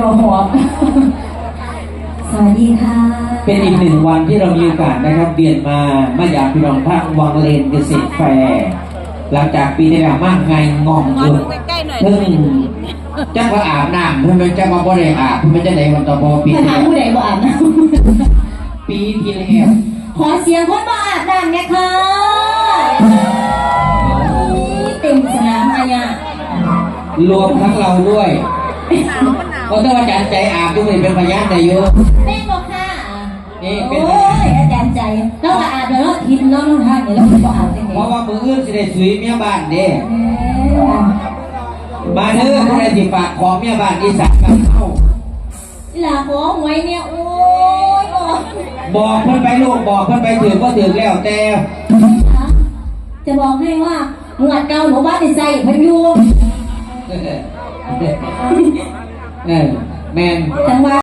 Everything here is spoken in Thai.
ว่าหัวสวัสดีค่ะเป็นอีกหนึ่งวันที่เรามีโอกาสนะครับเปลี่ยนมาอยากพี่น้องภาควังเลนเกษตรแฟร์หลังจากปีที่แล้วมากไงงอมอยู่เพิ่งจะมาอาบน้ำเพื่อนจะมาบ่ได้อาบเพื่อนจะไหนวันต่อพอปีที่แล้วผู้ใดบ่อาบน้ำปีที่แล้วขอเสียงคนบ่อาบน้ำเนี่ยค่ะเต็มสนามอะไรอ่ะรวมทั้งเราด้วยก็ต้องอาจารย์ใจอาบทุกคนเป็นพยานได้เยอะเป็นบอกค่ะโอ้ยอาจารย์ใจเราอาบแล้วทิมน้องท่านเนี่ยเราบ่อาบจริงเพราะว่ามืออื่นสิได้สวยเมียบ้านเด้มาเด้อผู้ใดสิฝากของเมียบ้านอีสานกับเฮาหลาขอหวยเนี่ยโอ้ยบอกเพิ่นไปลูกบอกเพิ่นไปถึงก็ถึงแล้วแต่จะบอกให้ว่าหวดเก่าหนูบ้านใส่พยุงแมนจังหวะ